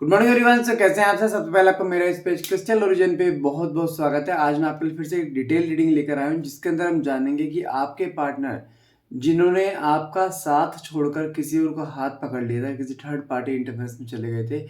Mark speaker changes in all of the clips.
Speaker 1: Good morning everyone. सो कैसे हैं आप सब? सबसे पहले आपको मेरा इस पेज क्रिस्टल ओरिजिन पे बहुत बहुत स्वागत है। आज मैं आपके लिए फिर से एक डिटेल रीडिंग लेकर आया हूँ जिसके अंदर हम जानेंगे कि आपके पार्टनर जिन्होंने आपका साथ छोड़कर किसी और का हाथ पकड़ लिया था, किसी थर्ड पार्टी इंटरफेस में चले गए थे,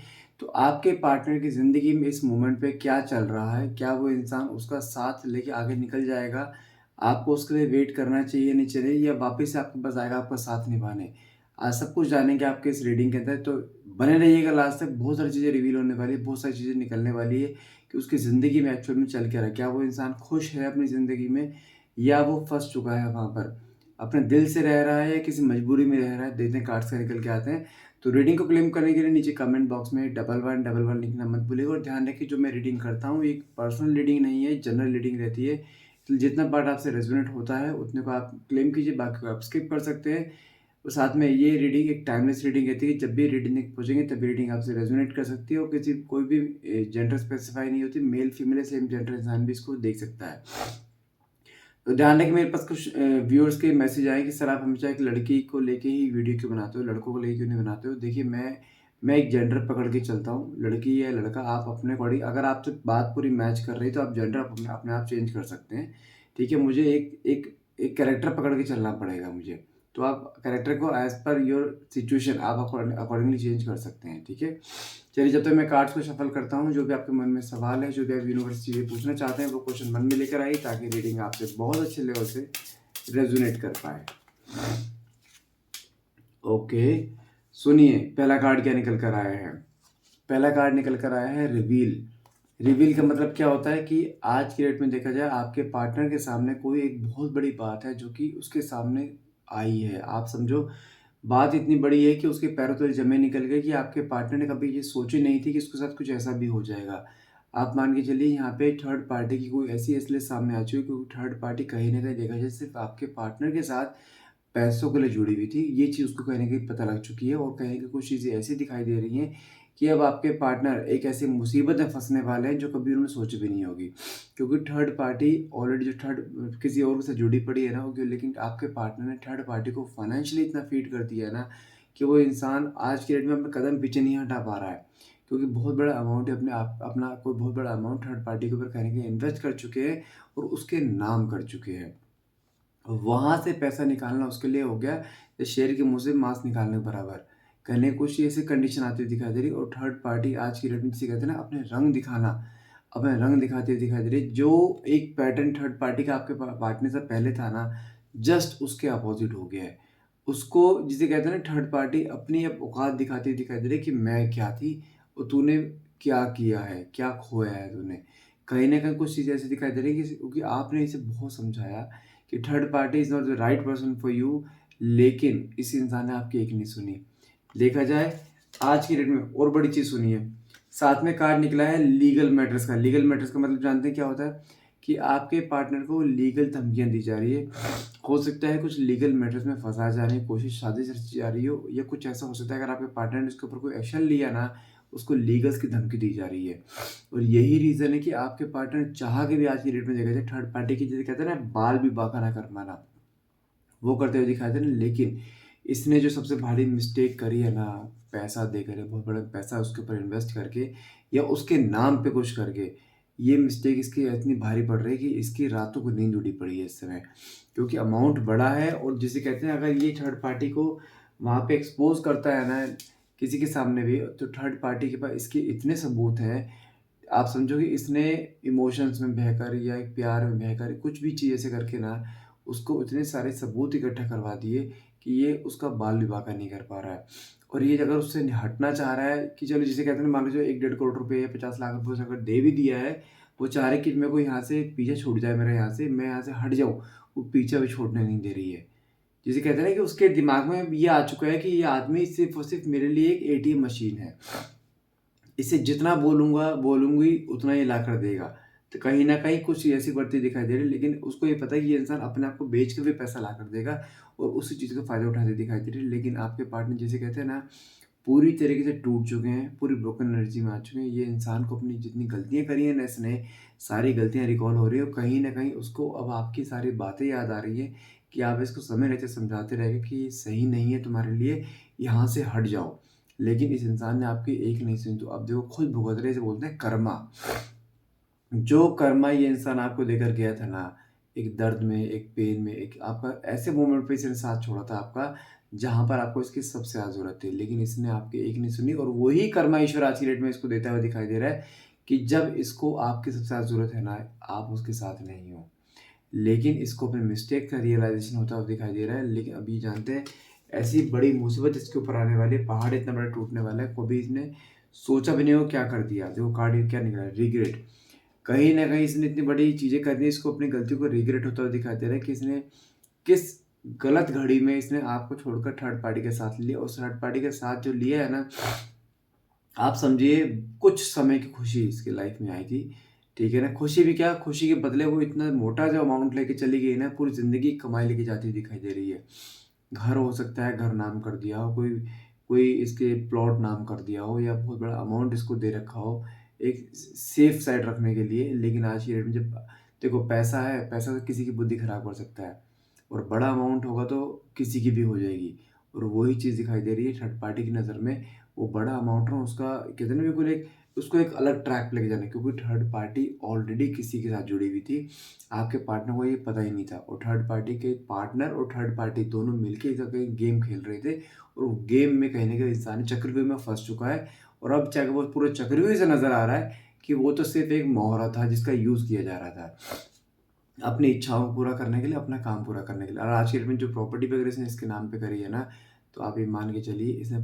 Speaker 1: तो आपके पार्टनर की ज़िंदगी में इस मोमेंट पे क्या चल रहा है? क्या वो इंसान उसका साथ लेके आगे निकल जाएगा? आपको उसके लिए वेट करना चाहिए नहीं चाहिए, या वापस से आपके पास आएगा आपका साथ निभाने? आज सब कुछ जानेंगे आपके इस रीडिंग के अंदर, तो बने रहिएगा लास्ट तक। बहुत सारी चीज़ें रिवील होने वाली है, बहुत सारी चीज़ें निकलने वाली है कि उसकी ज़िंदगी में एक्चुअल में चल क्या रहा है। क्या वो इंसान खुश है अपनी ज़िंदगी में, या वो फँस चुका है वहाँ पर? अपने दिल से रह रहा है या किसी मजबूरी में रह रहा है? देखते हैं कार्ड्स का निकल के आते हैं। तो रीडिंग को क्लेम करने के लिए नीचे कमेंट बॉक्स में 1111 लिखना मत भूलिएगा। और ध्यान रखिए, जो मैं रीडिंग करता हूँ एक पर्सनल रीडिंग नहीं है, जनरल रीडिंग रहती है। तो जितना पार्ट आपसे रेजोनेट होता है उतने को आप क्लेम कीजिए, बाकी को आप स्किप कर सकते हैं। और साथ में ये रीडिंग एक टाइमलेस रीडिंग रहती है कि जब भी रीडिंग तक पहुँचेंगे तभी रीडिंग आपसे रेजोनेट कर सकती है, और किसी कोई भी जेंडर स्पेसिफाई नहीं होती। मेल फीमेल या सेम जेंडर इंसान भी इसको देख सकता है। तो ध्यान रखें, मेरे पास कुछ व्यूअर्स के मैसेज आए कि सर आप हमेशा एक लड़की को लेके ही वीडियो क्यों बनाते हो, लड़कों को लेके क्यों नहीं बनाते हो? देखिए, मैं एक जेंडर पकड़ के चलता हूँ, लड़की या लड़का आप अपने अकॉर्डिंग, अगर आपसे बात पूरी मैच कर रही है तो आप जेंडर अपने अपने आप चेंज कर सकते हैं। ठीक है, मुझे एक एक एक कैरेक्टर पकड़ के चलना पड़ेगा मुझे। तो आप कैरेक्टर को एज़ पर योर सिचुएशन आप अकॉर्डिंगली चेंज कर सकते हैं। ठीक है? चलिए, जब तक मैं कार्ड्स को शफल करता हूँ, जो भी आपके मन में सवाल है, जो भी आप यूनिवर्स से चीज़ें पूछना चाहते हैं, वो क्वेश्चन मन में लेकर आइए ताकि रीडिंग आपसे बहुत अच्छे लेवल से रेजोनेट कर पाए। ओके, सुनिए पहला कार्ड क्या निकल कर आया है। पहला कार्ड निकल कर आया है रिवील। रिवील का मतलब क्या होता है कि आज की डेट में देखा जाए आपके पार्टनर के सामने कोई एक बहुत बड़ी बात है जो कि उसके सामने आई है। आप समझो, बात इतनी बड़ी है कि उसके पैरों तले ज़मीन निकल गई कि आपके पार्टनर ने कभी ये सोची नहीं थी कि उसके साथ कुछ ऐसा भी हो जाएगा। आप मान के चलिए, यहाँ पे थर्ड पार्टी की कोई ऐसी असलियत सामने आ चुकी है, क्योंकि थर्ड पार्टी कहीं न कहीं देखा जाए सिर्फ़ आपके पार्टनर के साथ पैसों के लिए जुड़ी हुई थी। ये चीज़ उसको कहीं न कहीं पता लग चुकी है, और कहीं न कहीं कुछ चीज़ें ऐसी दिखाई दे रही हैं कि अब आपके पार्टनर एक ऐसी मुसीबत में फँसने वाले हैं जो कभी उन्होंने सोची भी नहीं होगी। क्योंकि थर्ड पार्टी ऑलरेडी जो थर्ड किसी और से जुड़ी पड़ी है ना, वो लेकिन आपके पार्टनर ने थर्ड पार्टी को फाइनेंशियली इतना फीड कर दिया है ना कि वो इंसान आज की डेट में अपना कदम पीछे नहीं हटा पा रहा है। क्योंकि बहुत बड़ा अमाउंट है, अपने आप अपना कोई बहुत बड़ा अमाउंट थर्ड पार्टी के ऊपर कहीं न कहीं इन्वेस्ट कर चुके हैं और उसके नाम कर चुके हैं। वहाँ से पैसा निकालना उसके लिए हो गया जैसे शेर के मुँह से मांस निकालने के बराबर। कहने की कुछ ऐसी कंडीशन आती हुई दिखाई दे रही है, और थर्ड पार्टी आज की डेट में जिसे कहते हैं ना अपने रंग दिखाना, अपने रंग दिखाती हुई दिखाई दे रही है। जो एक पैटर्न थर्ड पार्टी का आपके पार्टनर से पहले था ना, जस्ट उसके अपोज़िट हो गया है। उसको जिसे कहते हैं ना, थर्ड पार्टी अपनी अब औकात दिखाती हुई दिखाई दे रही है कि मैं क्या थी और तूने क्या किया है, क्या खोया है तूने। कहीं न कहीं कुछ चीज़ें ऐसी दिखाई दे रही है कि क्योंकि आपने इसे बहुत समझाया कि third party is not the right person for you, लेकिन इस इंसान ने आपकी एक नहीं सुनी। देखा जाए आज की डेट में और बड़ी चीज़ सुनिए, साथ में कार्ड निकला है लीगल मैटर्स का। लीगल मैटर्स का मतलब जानते हैं क्या होता है? कि आपके पार्टनर को लीगल धमकियाँ दी जा रही है। हो सकता है कुछ लीगल मैटर्स में फँसाए जाने की कोशिश साजिश रची जा रही हो, या कुछ ऐसा हो सकता है अगर आपके पार्टनर ने इसके ऊपर कोई एक्शन लिया ना, उसको लीगल्स की धमकी दी जा रही है। और यही रीज़न है कि आपके पार्टनर चाह के भी आज की डेट में देखा जाए थर्ड पार्टी की, जिसे कहते हैं ना बाल भी बांका ना कर पाना, वो करते हुए दिखाई दे रहे हैं। लेकिन इसने जो सबसे भारी मिस्टेक करी है ना, पैसा देकर के, बहुत बड़ा पैसा उसके ऊपर इन्वेस्ट करके या उसके नाम पे कुछ करके, ये मिस्टेक इसकी इतनी भारी पड़ रही है कि इसकी रातों को नींद उड़ी पड़ी है इस समय। क्योंकि अमाउंट बड़ा है, और जिसे कहते हैं अगर ये थर्ड पार्टी को वहाँ पे एक्सपोज़ करता है ना किसी के सामने भी, तो थर्ड पार्टी के पास इसके इतने सबूत हैं, आप समझो कि इसने इमोशंस में बहकर या एक प्यार में बहकर कुछ भी चीज़ ऐसे करके ना, उसको इतने सारे सबूत इकट्ठा करवा दिए कि ये उसका बाल भी बांका नहीं कर पा रहा है। और ये अगर उससे हटना चाह रहा है कि चलो, जिसे कहते हैं ना, मान लीजिए 1 डेढ़ करोड़ रुपए या 50 लाख रुपए उसे अगर दे भी दिया है, वो चाह रहा है कि मेरे को यहाँ से पीछे छूट जाए, मेरा यहाँ से मैं यहाँ से हट जाऊँ, वो पीछा भी छूटने नहीं दे रही है। जिसे कहते हैं ना कि उसके दिमाग में ये आ चुका है कि ये आदमी सिर्फ़ और सिर्फ़ मेरे लिए एक एटीएम मशीन है। इसे जितना बोलूँगी उतना ही लाकर देगा। तो कहीं न कहीं कुछ ऐसी बढ़ती दिखाई दे रही है, लेकिन उसको ये पता है कि ये इंसान अपने आप को बेच के भी पैसा लाकर देगा, और उसी चीज़ का फ़ायदा उठाते दिखाई दे रही है। लेकिन आपके पार्टनर, जिसे कहते हैं ना, पूरी तरीके से टूट चुके हैं, पूरी ब्रोकन एनर्जी में आ चुके हैं। ये इंसान को अपनी जितनी गलतियाँ करी हैं ना इसने, सारी गलतियाँ रिकॉल हो रही है, और कहीं न कहीं उसको अब आपकी सारी बातें याद आ रही हैं कि आप इसको समय रहते समझाते रह गए कि ये सही नहीं है तुम्हारे लिए, यहाँ से हट जाओ। लेकिन इस इंसान ने आपकी एक नहीं सुनी, तो अब देखो खुद भुगत रहे हैं, इसे बोलते हैं कर्मा। जो कर्मा ये इंसान आपको देकर गया था ना, एक दर्द में, एक पेन में, एक आपका ऐसे मोमेंट पे इसने साथ छोड़ा था आपका, जहाँ पर आपको इसकी सबसे ज़्यादा ज़रूरत थी। लेकिन इसने आपकी एक नहीं सुनी, और वही कर्मा ईश्वर आज की डेट में इसको देता हुआ दिखाई दे रहा है कि जब इसको आपकी सबसे ज़्यादा ज़रूरत है ना, आप उसके साथ नहीं हो। लेकिन इसको अपने मिस्टेक का रियलाइज़ेशन होता हुआ दिखाई दे रहा है। लेकिन अभी जानते हैं, ऐसी बड़ी मुसीबत इसके ऊपर आने वाली है, पहाड़ इतना बड़ा टूटने वाला है, कभी इसने सोचा भी नहीं हो क्या कर दिया। देखो कार्ड क्या निकला है, रिग्रेट। कहीं न कहीं इसने इतनी बड़ी चीज़ें कर दी, इसको अपनी गलतियों को रिग्रेट होता हुआ दिखाई दे रहा है कि इसने किस गलत घड़ी में इसने आपको छोड़कर थर्ड पार्टी के साथ लिया। उस थर्ड पार्टी के साथ जो लिया है ना, आप समझिए कुछ समय की खुशी इसकी लाइफ में आई थी, ठीक है ना? खुशी भी क्या, खुशी के बदले वो इतना मोटा जो अमाउंट लेके चली गई ना, पूरी ज़िंदगी की कमाई लेके जाती हुई दिखाई दे रही है। घर हो सकता है, घर नाम कर दिया हो, कोई कोई इसके प्लॉट नाम कर दिया हो, या बहुत बड़ा अमाउंट इसको दे रखा हो, एक सेफ साइड रखने के लिए। लेकिन आज की डेट में जब देखो पैसा है, पैसा तो किसी की बुद्धि खराब कर सकता है, और बड़ा अमाउंट होगा तो किसी की भी हो जाएगी। और वही चीज़ दिखाई दे रही है थर्ड पार्टी की नज़र में। वो बड़ा अमाउंट ना उसका, कहते हैं ना, बिल्कुल एक उसको एक अलग ट्रैक पे लेके जाना है, क्योंकि थर्ड पार्टी ऑलरेडी किसी के साथ जुड़ी हुई थी। आपके पार्टनर को ये पता ही नहीं था, और थर्ड पार्टी के पार्टनर और थर्ड पार्टी दोनों मिलके एक कहीं गेम खेल रहे थे, और वो गेम में कहीं न कहीं इंसान चक्रव्यूह में फँस चुका है। और अब चाहे वो पूरे चक्रव्यूह से नज़र आ रहा है कि वो तो सिर्फ़ एक मोहरा था जिसका यूज़ किया जा रहा था, अपनी इच्छाओं को पूरा करने के लिए, अपना काम पूरा करने के लिए। और आज के डेट में जो प्रॉपर्टी वगैरह इसने इसके नाम पे करी है ना, तो आप ये मान के चलिए इसने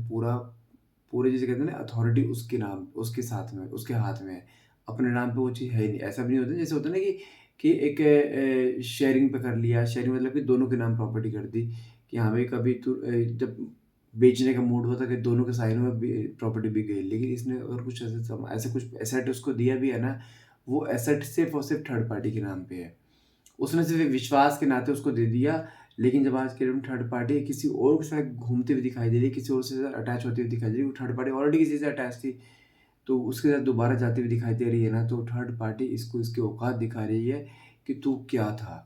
Speaker 1: पूरे जिसे कहते हैं ना अथॉरिटी उसके नाम, उसके साथ में, उसके हाथ में है। अपने नाम पे वो चीज़ है ही नहीं। ऐसा भी नहीं होता, जैसे होता है ना कि एक शेयरिंग पे कर लिया, शेयरिंग मतलब कि दोनों के नाम प्रॉपर्टी कर दी, कि हाँ भाई कभी तू जब बेचने का मूड हुआ था कि दोनों के साइनों में प्रॉपर्टी बिक गई। लेकिन इसने अगर कुछ ऐसे कुछ एसेट उसको दिया भी है ना, वो एसेट सिर्फ़ और सिर्फ़ थर्ड पार्टी के नाम पे है। उसने सिर्फ़ एक विश्वास के नाते उसको दे दिया। लेकिन जब आज के डेट में थर्ड पार्टी किसी और के साथ घूमती हुई दिखाई दे रही है, किसी और से अटैच होती हुई दिखाई दे रही है, वो थर्ड पार्टी ऑलरेडी किसी से अटैच थी, तो उसके साथ दोबारा जाती हुई दिखाई दे रही है ना, तो थर्ड पार्टी इसको इसकी औकात दिखा रही है कि तू क्या था।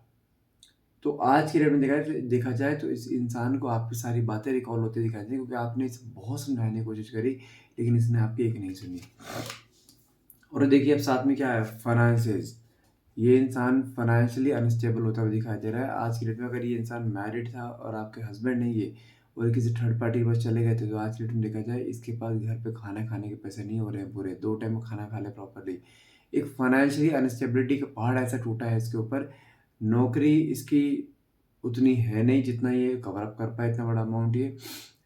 Speaker 1: तो आज की डेट में देखा जाए तो इस इंसान को आपकी सारी बातें रिकॉल होती दिखाई दी, क्योंकि आपने इसे बहुत समझाने की कोशिश करी, लेकिन इसने आपकी एक नहीं सुनी। और देखिए अब साथ में क्या है, फाइनेंसेस। ये इंसान फाइनेंशियली अनस्टेबल होता हुआ दिखाई दे रहा है। आज की डेट में अगर ये इंसान मैरिड था और आपके हस्बैंड नहीं है, और किसी थर्ड पार्टी के पास चले गए थे, तो आज की डेट में देखा जाए इसके पास घर पे खाना खाने के पैसे नहीं हो रहे हैं पूरे, 2 टाइम खाना खा ले प्रॉपर्ली। एक फाइनेंशियली अनस्टेबिलिटी का पहाड़ ऐसा टूटा है इसके ऊपर। नौकरी इसकी उतनी है नहीं जितना ये कवर अप कर पाए, इतना बड़ा अमाउंट ये।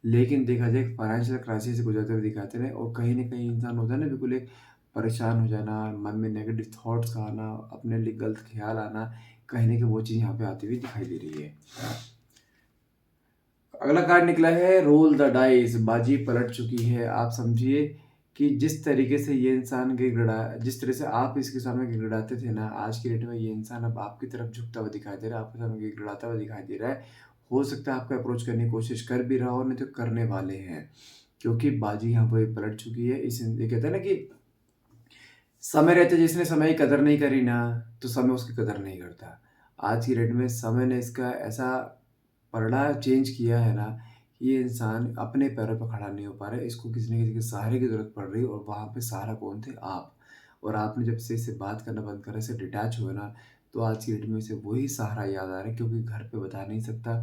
Speaker 1: लेकिन देखा जाए फाइनेंशियल क्राइसिस से गुजरते हुए दिखाते रहे, और कहीं न कहीं इंसान होता है ना, बिल्कुल एक परेशान हो जाना, मन में नेगेटिव थॉट्स का आना, अपने लिए गलत ख़्याल आना, कहीं न कहीं वो चीज़ यहाँ पे आती हुई दिखाई दे रही है। अगला कार्ड निकला है रोल द डाइस, बाजी पलट चुकी है। आप समझिए कि जिस तरीके से ये इंसान जिस तरह से आप इसके सामने गिड़गिड़ाते थे ना, आज की डेट में ये इंसान अब आपकी तरफ झुकता हुआ दिखाई दे रहा है, आपके सामने गिड़गिड़ाता हुआ दिखाई दे रहा है। हो सकता है आपको अप्रोच करने की कोशिश कर भी रहा हो, नहीं तो करने वाले हैं, क्योंकि बाजी यहाँ पे पलट चुकी है। ये कहते हैं ना कि समय रहते जिसने समय की कदर नहीं करी ना, तो समय उसकी कदर नहीं करता। आज की डेट में समय ने इसका ऐसा पलड़ा चेंज किया है ना, कि ये इंसान अपने पैरों पे खड़ा नहीं हो पा रहा है। इसको किसी न किसी के सहारे की ज़रूरत पड़ रही है, और वहाँ पे सहारा कौन थे? आप। और आपने जब से इससे बात करना बंद करा, इससे डिटैच हुए ना, तो आज की डेट में इसे वही सहारा याद आ रहा है, क्योंकि घर पे बता नहीं सकता।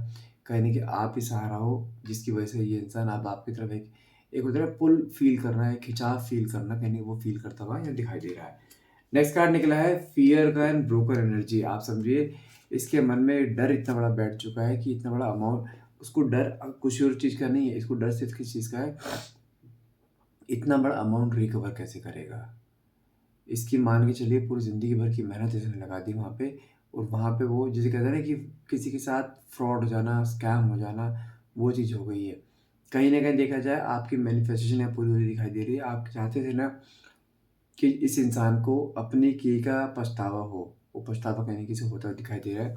Speaker 1: कहीं न कहीं आप ही सहारा हो, जिसकी वजह से ये इंसान अब आपकी तरफ एक एक होता है ना पुल फ़ील करना, एक खिंचाव फ़ील करना, कहीं न कहीं वो फ़ील करता हुआ यहाँ दिखाई दे रहा है। नेक्स्ट कार्ड निकला है फ़ियर का एंड ब्रोकन एनर्जी। आप समझिए इसके मन में डर इतना बड़ा बैठ चुका है कि इतना बड़ा अमाउंट, उसको डर किसी और चीज़ का नहीं है, इसको डर सिर्फ़ किस चीज़ का है, इतना बड़ा अमाउंट रिकवर कैसे करेगा? इसकी मान के चलिए पूरी ज़िंदगी भर की मेहनत इसने लगा दी वहाँ पे, और वहाँ पे वो जिसे कहते हैं ना कि किसी के साथ फ्रॉड हो जाना, स्कैम हो जाना, वो चीज़ हो गई है। कहीं न कहीं देखा जाए आपकी मैनिफेस्टेशन यहाँ पूरी हुई दिखाई दे रही है। आप चाहते थे ना कि इस इंसान को अपनी किए का पछतावा हो, वो पछतावा कहीं न कहीं से होता हुआ दिखाई दे रहा है।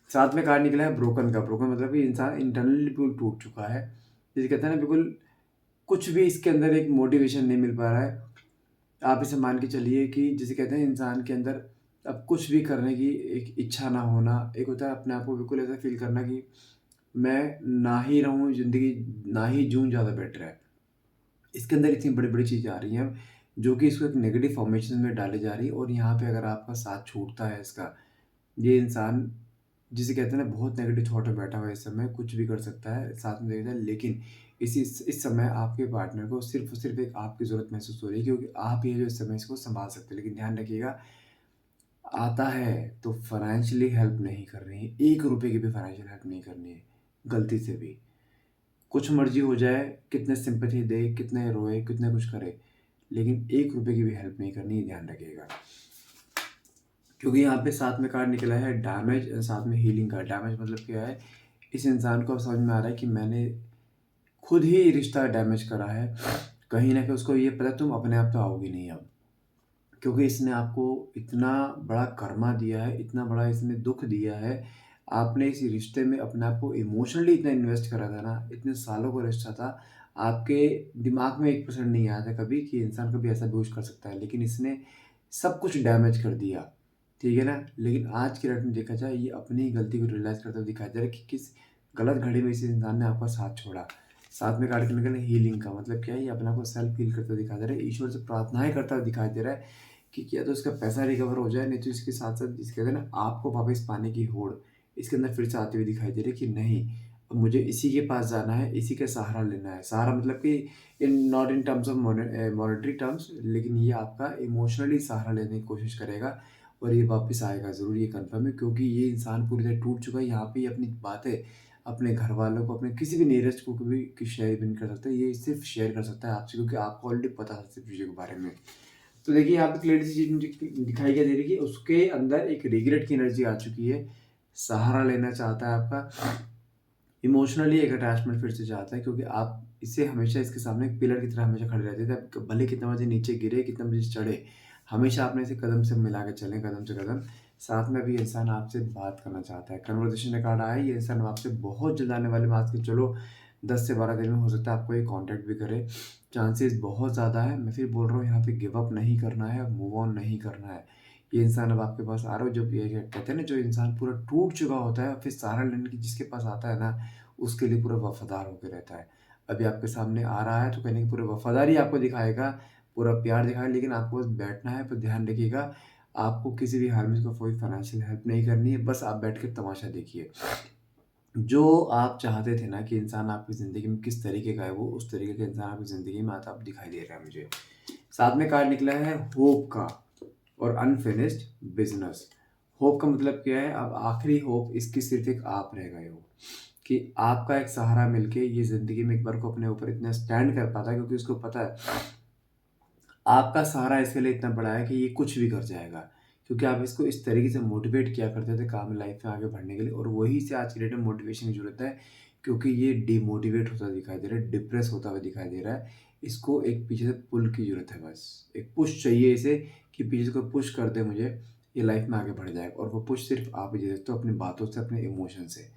Speaker 1: साथ में कार्ड निकला है ब्रोकन का, ब्रोकन मतलब कि इंसान इंटरनली बिल्कुल टूट चुका है। जिसे कहते हैं ना बिल्कुल कुछ भी इसके अंदर एक मोटिवेशन नहीं मिल पा रहा है। आप इसे मान के चलिए कि जिसे कहते हैं इंसान के अंदर अब कुछ भी करने की एक इच्छा ना होना, एक होता है अपने आप को बिल्कुल ऐसा फ़ील करना कि मैं ना ही रहूँ ज़िंदगी, ना ही जीऊँ ज़्यादा बेटर है। इसके अंदर इतनी बड़ी-बड़ी चीज़ें आ रही हैं, जो कि इसको एक नेगेटिव फॉर्मेशन में डाली जा रही है और यहाँ पे अगर आपका साथ छूटता है इसका, ये इंसान जिसे कहते हैं ना बहुत नेगेटिव थॉट में बैठा हुआ है इस समय, कुछ भी कर सकता है, साथ में देखा जाए लेकिन इस समय आपके पार्टनर को सिर्फ़ और सिर्फ़ एक आपकी ज़रूरत महसूस हो रही है क्योंकि आप ही है जो इस समय इसको सँभाल सकते हैं। लेकिन ध्यान रखिएगा, आता है तो फाइनेंशियली हेल्प नहीं कर रही है, ₹1 की भी फाइनेंशियल हेल्प नहीं करनी है, गलती से भी। कुछ मर्ज़ी हो जाए, कितने सिम्पैथी दे, कितने रोए, कितने कुछ करे, लेकिन ₹1 की भी हेल्प नहीं करनी है, ध्यान रखिएगा। क्योंकि यहाँ पे साथ में कार्ड निकला है डैमेज, साथ में हीलिंग का। डैमेज मतलब क्या है, इस इंसान को अब समझ में आ रहा है कि मैंने खुद ही रिश्ता डैमेज करा है। कहीं न कहीं उसको ये पता है तुम अपने आप तो आओगी नहीं अब। क्योंकि इसने आपको इतना बड़ा कर्मा दिया है, इतना बड़ा इसने दुःख दिया है। आपने इस रिश्ते में अपने आप को इमोशनली इतना इन्वेस्ट करा था ना, इतने सालों का रिश्ता था, आपके दिमाग में 1% नहीं आया था कभी कि इंसान कभी ऐसा भी कुछ कर सकता है। लेकिन इसने सब कुछ डैमेज कर दिया, ठीक है ना? लेकिन आज की डेट में देखा जाए ये अपनी गलती को रियलाइज़ करता हुआ दिखाई दे रहा है कि किस गलत घड़ी में इस इंसान ने आपका साथ छोड़ा। साथ में कार्ड के निकला हीलिंग का मतलब क्या है, ये अपने आप को सेल्फ हील करता हुआ दिखाई दे रहा है, ईश्वर से प्रार्थनाएँ करता हुआ दिखाई दे रहा है कि या तो इसका पैसा रिकवर हो जाए, नहीं तो इसके साथ-साथ जिसे कहते हैं ना आपको वापस पाने की होड़, इसके अंदर फिर से आती हुई दिखाई दे रही है कि नहीं, अब मुझे इसी के पास जाना है, इसी का सहारा लेना है। सहारा मतलब कि in not in terms of monetary terms, लेकिन ये आपका इमोशनली सहारा लेने की कोशिश करेगा और ये वापस आएगा ज़रूर, ये कन्फर्म है क्योंकि ये इंसान पूरी तरह टूट चुका है। यहाँ पे ये अपनी बातें अपने घरवालों को, अपने किसी भी नियरेस्ट को कभी कि शेयर भी नहीं कर सकता। ये सिर्फ़ शेयर कर सकता है आपसे क्योंकि आपको ऑलरेडी पता है सब चीज़ों के बारे में। तो देखिए यहाँ पे क्लियरली सी चीज़ मुझे दिखाई क्या दे रही है कि उसके अंदर एक रिग्रेट की एनर्जी आ चुकी है। सहारा लेना चाहता है आपका, इमोशनली एक अटैचमेंट फिर से चाहता है क्योंकि आप इसे हमेशा इसके सामने एक पिलर की तरह हमेशा खड़े रहते थे। अब भले कितना बजे नीचे गिरे, कितना बजे चढ़े, हमेशा आपने इसे कदम से मिला के चलें, कदम से कदम। साथ में भी इंसान आपसे बात करना चाहता है। कन्वर्सेशन का कार्ड आया है, ये इंसान आपसे बहुत जल्द आने वाले, मान के चलो 10 से 12 दिन में हो सकता है आपको ये कॉन्टैक्ट भी करे। चांसेस बहुत ज़्यादा है। मैं फिर बोल रहा हूँ यहाँ पे गिव अप नहीं करना है, मूव ऑन नहीं करना है। ये इंसान अब आपके पास आ रहा है, जो ये कहते हैं ना, जो इंसान पूरा टूट चुका होता है, फिर सहारा लेने की जिसके पास आता है ना, उसके लिए पूरा वफ़ादार होके रहता है। अभी आपके सामने आ रहा है तो कहीं न कहीं पूरी वफ़ादारी आपको दिखाएगा, पूरा प्यार दिखाएगा, लेकिन आपको बस बैठना है। तो ध्यान रखिएगा, आपको किसी भी हाल में इसको कोई फाइनेंशियल हेल्प नहीं करनी है, बस आप बैठ के तमाशा देखिए। जो आप चाहते थे ना कि इंसान आपकी ज़िंदगी में किस तरीके का है वो, उस तरीके का इंसान आपकी ज़िंदगी में आता अब दिखाई दे रहा है मुझे। साथ में कार्ड निकला है होप का और अनफिनिश्ड बिज़नेस। होप का मतलब क्या है, अब आखिरी होप इसकी सिर्फ़ एक आप रह गए हो, कि आपका एक सहारा मिलके ये ज़िंदगी में एक बार को अपने ऊपर इतना स्टैंड कर पाता है क्योंकि उसको पता है आपका सहारा इसके लिए इतना बड़ा है कि ये कुछ भी कर जाएगा। क्योंकि आप इसको इस तरीके से मोटिवेट किया करते थे काम लाइफ़ में आगे बढ़ने के लिए और वहीं से आज की डेट में मोटिवेशन की ज़रूरत है क्योंकि ये डिमोटिवेट होता दिखाई दे रहा है, डिप्रेस होता हुआ दिखाई दे रहा है। इसको एक पीछे से पुल की ज़रूरत है बस। एक पुश चाहिए इसे कि पीछे से कोई पुश कर दे मुझे, ये लाइफ़ में आगे बढ़ जाएगा और वो पुश सिर्फ़ आप ही दे सकते हो अपनी बातों से, अपने इमोशन से।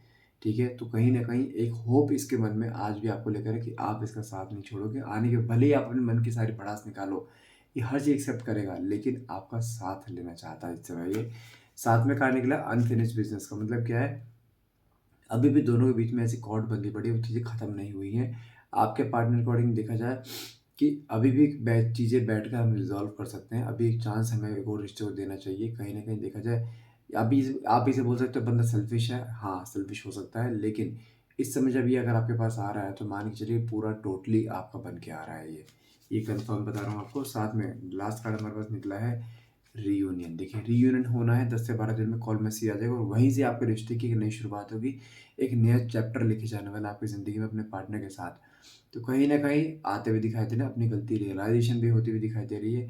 Speaker 1: ठीक है? तो कहीं न कहीं एक होप इसके मन में आज भी आपको लेकर है कि आप इसका साथ नहीं छोड़ोगे। आने के भले ही आप अपने मन की सारी भड़ास निकालो, ये हर चीज़ एक्सेप्ट करेगा, लेकिन आपका साथ लेना चाहता है इस समय ये। साथ में कार्ड निकला अनफिनिश्ड बिज़नेस का मतलब क्या है, अभी भी दोनों के बीच में ऐसी कॉर्ड बंधी पड़ी है, वो चीज़ें ख़त्म नहीं हुई हैं। आपके पार्टनर अकॉर्डिंग देखा जाए कि अभी भी चीज़ें बैठकर हम रिज़ॉल्व कर सकते हैं। अभी एक चांस हमें एक और रिश्ते को देना चाहिए। कहीं न कहीं देखा जाए, अभी आप इसे बोल सकते हो बंदा सेल्फ़िश है। हाँ, सेल्फ़िश हो सकता है, लेकिन इस समय जब ये अगर आपके पास आ रहा है, तो मान के चलिए पूरा टोटली आपका बन के आ रहा है ये। ये कन्फर्म बता रहा हूँ आपको। साथ में लास्ट कार्ड हमारे पास निकला है रियूनियन। देखिए, रियूनियन होना है, 10 से 12 दिन में कॉल मैसेज आ जाएगा और वहीं से आपके रिश्ते की एक नई शुरुआत होगी। एक नया चैप्टर लिखे जाने वाला है आपकी ज़िंदगी में अपने पार्टनर के साथ। तो कहीं न कहीं आते हुए दिखाई दे रहे हैं, अपनी गलती रियलाइज़ेशन भी होती हुई दिखाई दे रही है।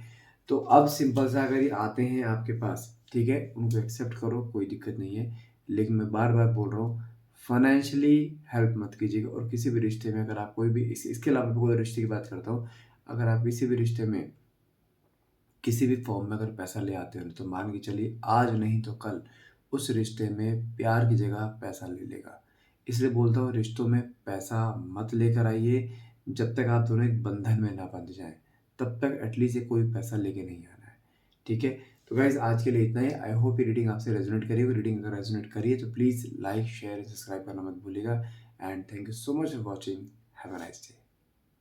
Speaker 1: तो अब सिंपल सा, अगर ये आते हैं आपके पास, ठीक है? उनको एक्सेप्ट करो, कोई दिक्कत नहीं है। लेकिन मैं बार-बार बोल रहा हूँ, फाइनेंशियली हेल्प मत कीजिएगा और किसी भी रिश्ते में अगर आप कोई भी इसके अलावा मैं कोई रिश्ते की बात करता हूँ, अगर आप किसी भी रिश्ते में किसी भी फॉर्म में अगर पैसा ले आते हो, तो मान के चलिए आज नहीं तो कल उस रिश्ते में प्यार की जगह पैसा ले लेगा। इसलिए बोलता हूँ, रिश्तों में पैसा मत लेकर आइए, जब तक आप दोनों एक बंधन में ना बंध जाएँ, तब तक एटलीस्ट ये कोई पैसा लेके नहीं आना है। ठीक है? तो गाइज़, आज के लिए इतना ही। आई होप ये रीडिंग आपसे रेज़ोनेट करी होगी। रीडिंग अगर रेज़ोनेट करी है तो प्लीज़ लाइक, शेयर, सब्सक्राइब करना मत भूलिएगा and thank you so much for watching. Have a nice day.